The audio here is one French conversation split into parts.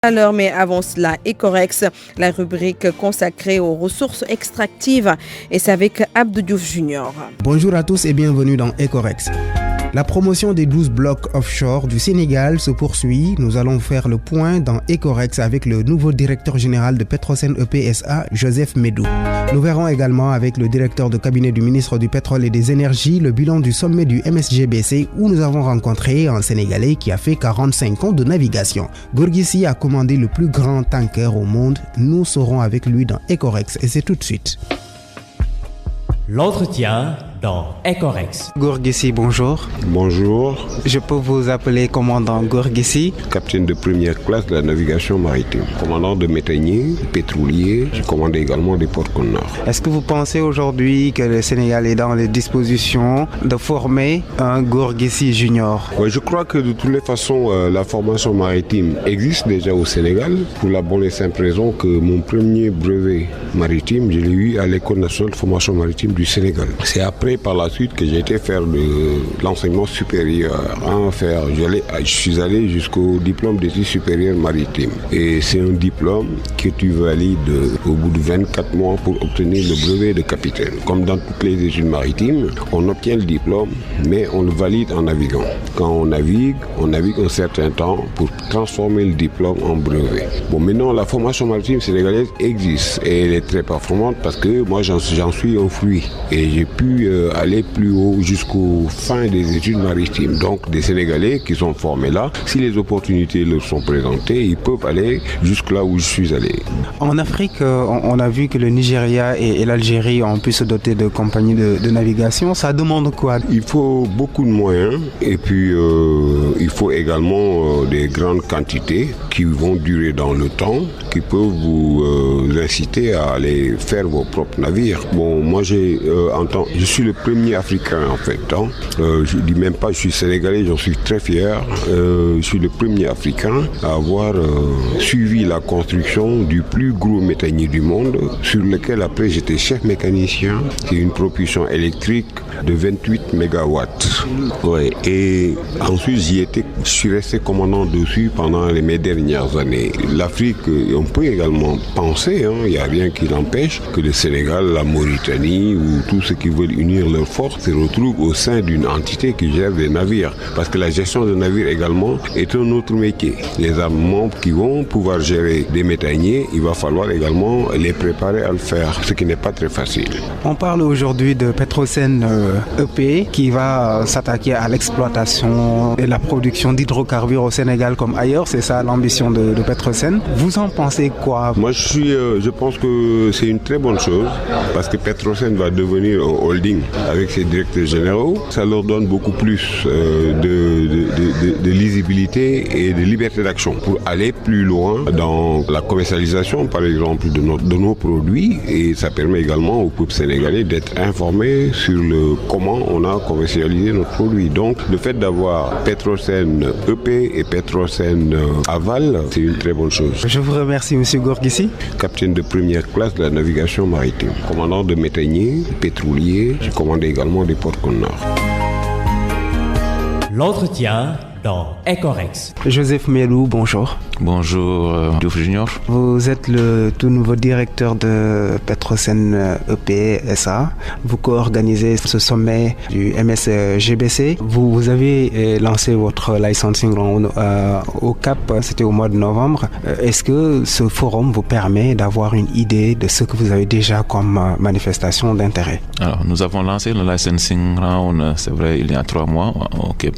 Alors, mais avant cela, Ecorex, la rubrique consacrée aux ressources extractives, et c'est avec Abdou Diouf Junior. Bonjour à tous et bienvenue dans Ecorex. La promotion des 12 blocs offshore du Sénégal se poursuit. Nous allons faire le point dans Ecorex avec le nouveau directeur général de Petrosen EPSA, Joseph Medou. Nous verrons également avec le directeur de cabinet du ministre du Pétrole et des Énergies le bilan du sommet du MSGBC où nous avons rencontré un Sénégalais qui a fait 45 ans de navigation. Gorgissi a commandé le plus grand tanker au monde. Nous serons avec lui dans Ecorex et c'est tout de suite. L'entretien dans Ecorex. Gorgissi, bonjour. Bonjour. Je peux vous appeler commandant Gorgissi. Capitaine de première classe de la navigation maritime. Commandant de méthanier, pétrolier. Je commande également des porte-conteneurs. Est-ce que vous pensez aujourd'hui que le Sénégal est dans les dispositions de former un Gorgissi junior? Oui, je crois que de toutes les façons, la formation maritime existe déjà au Sénégal. Pour la bonne et simple raison que mon premier brevet maritime, je l'ai eu à l'École nationale de formation maritime du Sénégal. C'est après par la suite que j'ai été faire de l'enseignement supérieur. Je suis allé jusqu'au diplôme d'études supérieures maritimes. Et c'est un diplôme que tu valides au bout de 24 mois pour obtenir le brevet de capitaine. Comme dans toutes les études maritimes, on obtient le diplôme, mais on le valide en naviguant. Quand on navigue un certain temps pour transformer le diplôme en brevet. Bon, maintenant, la formation maritime sénégalaise existe et elle est très performante parce que moi, j'en suis au fruit. Et j'ai pu aller plus haut jusqu'aux fins des études maritimes. Donc des Sénégalais qui sont formés là, si les opportunités leur sont présentées, ils peuvent aller jusque là où je suis allé. En Afrique, on a vu que le Nigeria et l'Algérie ont pu se doter de compagnies de navigation. Ça demande quoi? Il faut beaucoup de moyens et puis il faut également des grandes quantités qui vont durer dans le temps, qui peuvent vous inciter à aller faire vos propres navires. Bon, moi je suis le premier Africain en fait. Je ne dis même pas je suis sénégalais, j'en suis très fier. Je suis le premier Africain à avoir suivi la construction du plus gros méthanier du monde, sur lequel après j'étais chef mécanicien. C'est une propulsion électrique de 28 mégawatts. Ouais. Et ensuite je suis resté commandant dessus pendant mes dernières années. L'Afrique, on peut également penser, il n'y a rien qui l'empêche, que le Sénégal, la Mauritanie ou tous ceux qui veulent unir leurs forces se retrouvent au sein d'une entité qui gère des navires. Parce que la gestion de navires également est un autre métier. Les armements qui vont pouvoir gérer des méthaniers, il va falloir également les préparer à le faire, ce qui n'est pas très facile. On parle aujourd'hui de Petrosen EP qui va s'attaquer à l'exploitation et la production d'hydrocarbures au Sénégal comme ailleurs. C'est ça l'ambition de Petrosen. Vous en pensez quoi? Moi je pense que c'est une très bonne chose parce que Petrosen va devenir un holding avec ses directeurs généraux. Ça leur donne beaucoup plus de lisibilité et de liberté d'action pour aller plus loin dans la commercialisation par exemple de nos produits, et ça permet également au peuple sénégalais d'être informé sur comment on a commercialisé notre produit. Donc le fait d'avoir Petrosen EP et Petrosen Aval, c'est une très bonne chose. Je vous remercie monsieur Gorgissi. Capitaine de première classe de la navigation maritime, commandant de méthanier, pétrolier, je commande également des porte-conteneurs. L'entretien dans Ecorex. Joseph Medou, bonjour. Bonjour, Diouf Junior. Vous êtes le tout nouveau directeur de Petrosen EPSA. Vous co-organisez ce sommet du MSGBC. Vous avez lancé votre licensing au Cap, c'était au mois de novembre. Est-ce que ce forum vous permet d'avoir une idée de ce que vous avez déjà comme manifestation d'intérêt? Alors, nous avons lancé le licensing round, c'est vrai, il y a 3 mois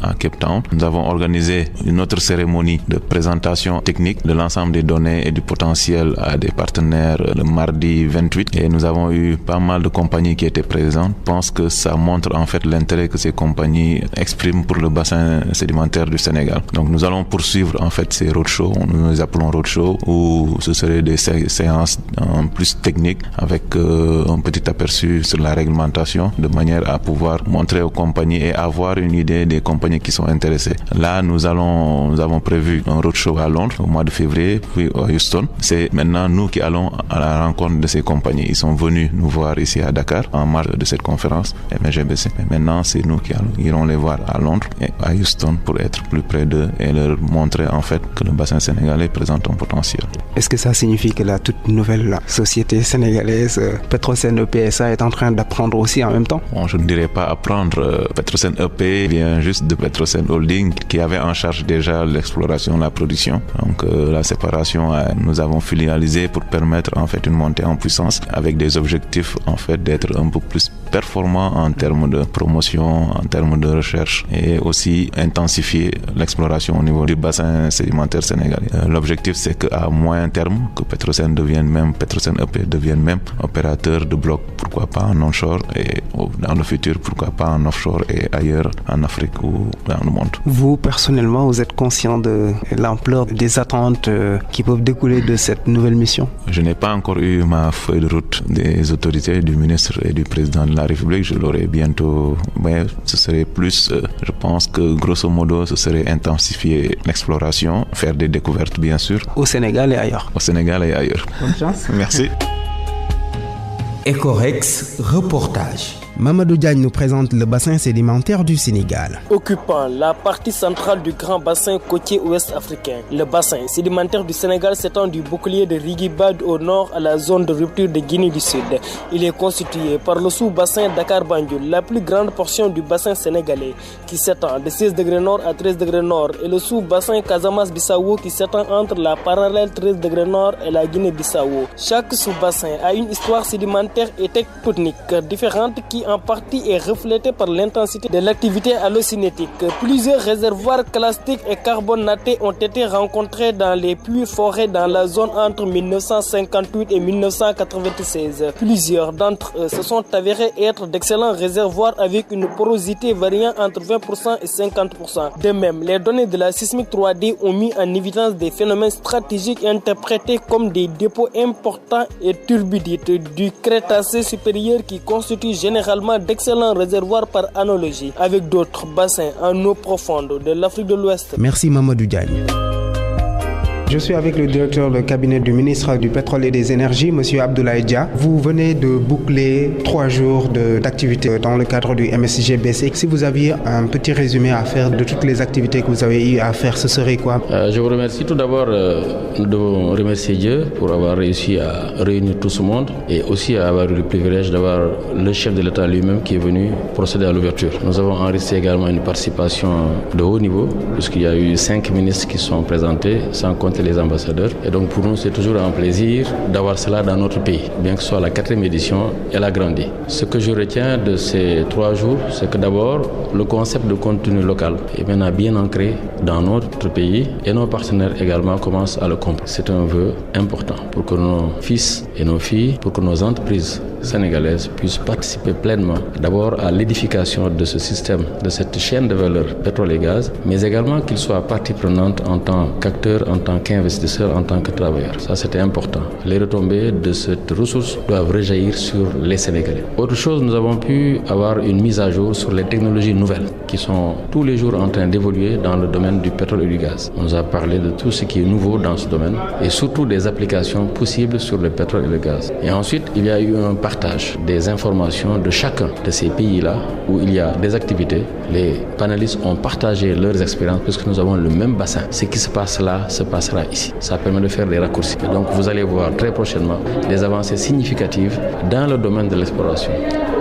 à Cape Town. Nous avons organisé une autre cérémonie de présentation technique de l'ensemble des données et du potentiel à des partenaires le mardi 28, et nous avons eu pas mal de compagnies qui étaient présentes. Je pense que ça montre en fait l'intérêt que ces compagnies expriment pour le bassin sédimentaire du Sénégal. Donc nous allons poursuivre en fait ces roadshows, nous les appelons roadshows, où ce seraient des séances en plus techniques avec un petit aperçu sur la réglementation, de manière à pouvoir montrer aux compagnies et avoir une idée des compagnies qui sont intéressées. Là, nous avons prévu un roadshow à Londres au mois de février, puis à Houston. C'est maintenant nous qui allons à la rencontre de ces compagnies. Ils sont venus nous voir ici à Dakar en marge de cette conférence MGBC. Et maintenant, c'est nous qui irons les voir à Londres et à Houston pour être plus près d'eux et leur montrer en fait que le bassin sénégalais présente un potentiel. Est-ce que ça signifie que la toute nouvelle société sénégalaise Petrosen EPSA est en train d'apprendre aussi en même temps? Bon, je ne dirais pas apprendre. Petrosen EP vient juste de Petrosen Holding qui avait en charge déjà l'exploration, la production. Donc la séparation, nous avons filialisé pour permettre en fait une montée en puissance avec des objectifs en fait d'être un peu plus performant en termes de promotion, en termes de recherche et aussi intensifier l'exploration au niveau du bassin sédimentaire sénégalais. L'objectif c'est qu'à moyen terme, que Petrosen EP devienne même opérateur de blocs, pourquoi pas en onshore et dans le futur, pourquoi pas en offshore et ailleurs en Afrique ou dans le monde. Vous personnellement, vous êtes conscient de l'ampleur des attentes qui peuvent découler de cette nouvelle mission? Je n'ai pas encore eu ma feuille de route des autorités, du ministre et du président de la République. Je l'aurai bientôt, mais ce serait plus, je pense que grosso modo, ce serait intensifier l'exploration, faire des découvertes bien sûr. Au Sénégal et ailleurs. Au Sénégal et ailleurs. Bonne chance. Merci. Ecorex reportage. Mamadou Diagne nous présente le bassin sédimentaire du Sénégal. Occupant la partie centrale du grand bassin côtier ouest africain, le bassin sédimentaire du Sénégal s'étend du bouclier de Rigibad au nord à la zone de rupture de Guinée du Sud. Il est constitué par le sous-bassin Dakar-Banjul, la plus grande portion du bassin sénégalais, qui s'étend de 16 degrés nord à 13 degrés nord, et le sous-bassin Casamance-Bissau qui s'étend entre la parallèle 13 degrés nord et la Guinée-Bissau. Chaque sous-bassin a une histoire sédimentaire et tectonique différente qui en partie est reflétée par l'intensité de l'activité halocinétique. Plusieurs réservoirs clastiques et carbonatés ont été rencontrés dans les puits forêts dans la zone entre 1958 et 1996. Plusieurs d'entre eux se sont avérés être d'excellents réservoirs avec une porosité variant entre 20% et 50%. De même, les données de la sismique 3D ont mis en évidence des phénomènes stratégiques interprétés comme des dépôts importants et turbidites du Crétacé supérieur qui constituent généralement d'excellents réservoirs par analogie avec d'autres bassins en eau profonde de l'Afrique de l'Ouest. Merci Mamadou Diagne. Je suis avec le directeur de cabinet du ministre du Pétrole et des Énergies, M. Abdoulaye Dia. Vous venez de boucler 3 jours d'activité dans le cadre du MSGBC. Si vous aviez un petit résumé à faire de toutes les activités que vous avez eu à faire, ce serait quoi? Je vous remercie. Tout d'abord, nous devons remercier Dieu pour avoir réussi à réunir tout ce monde et aussi à avoir eu le privilège d'avoir le chef de l'État lui-même qui est venu procéder à l'ouverture. Nous avons enregistré également une participation de haut niveau puisqu'il y a eu 5 ministres qui sont présentés, sans compter les ambassadeurs. Et donc pour nous, c'est toujours un plaisir d'avoir cela dans notre pays, bien que ce soit la 4e édition, elle a grandi. Ce que je retiens de ces 3 jours, c'est que d'abord, le concept de contenu local est maintenant bien ancré dans notre pays et nos partenaires également commencent à le comprendre. C'est un vœu important pour que nos fils et nos filles, pour que nos entreprises sénégalaises puissent participer pleinement d'abord à l'édification de ce système, de cette chaîne de valeur pétrole et gaz, mais également qu'ils soient partie prenante en tant qu'acteurs, en tant qu'investisseurs, en tant que travailleurs. Ça, c'était important. Les retombées de cette ressource doivent rejaillir sur les Sénégalais. Autre chose, nous avons pu avoir une mise à jour sur les technologies nouvelles qui sont tous les jours en train d'évoluer dans le domaine du pétrole et du gaz. On nous a parlé de tout ce qui est nouveau dans ce domaine et surtout des applications possibles sur le pétrole et le gaz. Et ensuite, il y a eu un partage des informations de chacun de ces pays-là où il y a des activités. Les panélistes ont partagé leurs expériences puisque nous avons le même bassin. Ce qui se passe là se passera ici. Ça permet de faire des raccourcis. Et donc vous allez voir très prochainement des avancées significatives dans le domaine de l'exploration.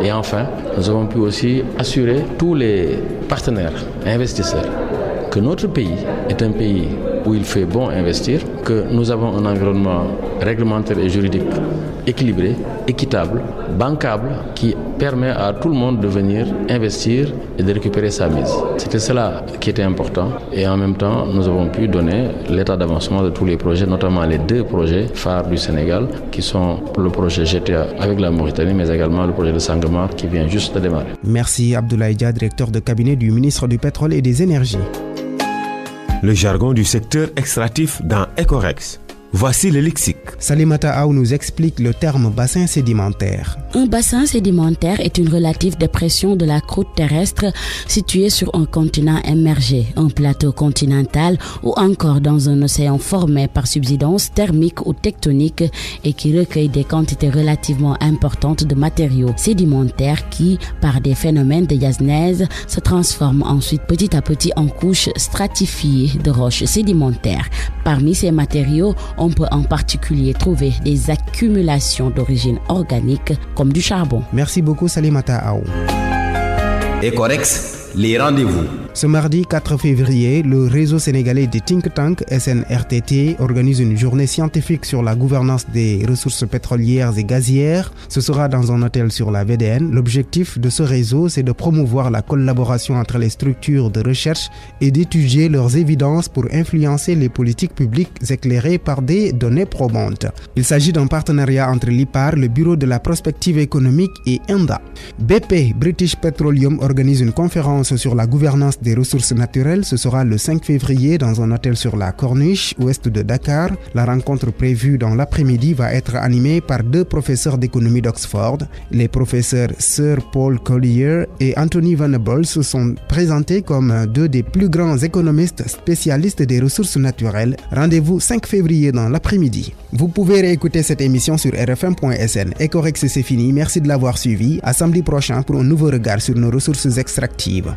Et enfin, nous avons pu aussi assurer tous les partenaires investisseurs que notre pays est un pays où il fait bon investir, que nous avons un environnement réglementaire et juridique équilibré, équitable, bancable, qui permet à tout le monde de venir investir et de récupérer sa mise. C'était cela qui était important et en même temps, nous avons pu donner l'état d'avancement de tous les projets, notamment les 2 projets phares du Sénégal, qui sont le projet GTA avec la Mauritanie, mais également le projet de Sangomar qui vient juste de démarrer. Merci Abdoulaye Dia, directeur de cabinet du ministre du Pétrole et des Énergies. Le jargon du secteur extractif dans Ecorex. Voici le lexique. Salimata Aou nous explique le terme bassin sédimentaire. Un bassin sédimentaire est une relative dépression de la croûte terrestre située sur un continent immergé, un plateau continental ou encore dans un océan formé par subsidence thermique ou tectonique et qui recueille des quantités relativement importantes de matériaux sédimentaires qui, par des phénomènes de diasnèse, se transforment ensuite petit à petit en couches stratifiées de roches sédimentaires. Parmi ces matériaux, on peut en particulier trouver des accumulations d'origine organique comme du charbon. Merci beaucoup Salimata Aou. Ecorex, les rendez-vous. Ce mardi 4 février, le réseau sénégalais des think tanks SNRTT organise une journée scientifique sur la gouvernance des ressources pétrolières et gazières. Ce sera dans un hôtel sur la VDN. L'objectif de ce réseau, c'est de promouvoir la collaboration entre les structures de recherche et d'étudier leurs évidences pour influencer les politiques publiques éclairées par des données probantes. Il s'agit d'un partenariat entre l'IPAR, le Bureau de la prospective économique et INDA. BP, British Petroleum, organise une conférence sur la gouvernance des ressources naturelles. Ce sera le 5 février dans un hôtel sur la Corniche, ouest de Dakar. La rencontre prévue dans l'après-midi va être animée par 2 professeurs d'économie d'Oxford. Les professeurs Sir Paul Collier et Anthony Venables sont présentés comme 2 des plus grands économistes spécialistes des ressources naturelles. Rendez-vous 5 février dans l'après-midi. Vous pouvez réécouter cette émission sur rfm.sn. Ecorex, c'est fini. Merci de l'avoir suivi. À samedi prochain pour un nouveau regard sur nos ressources extractives.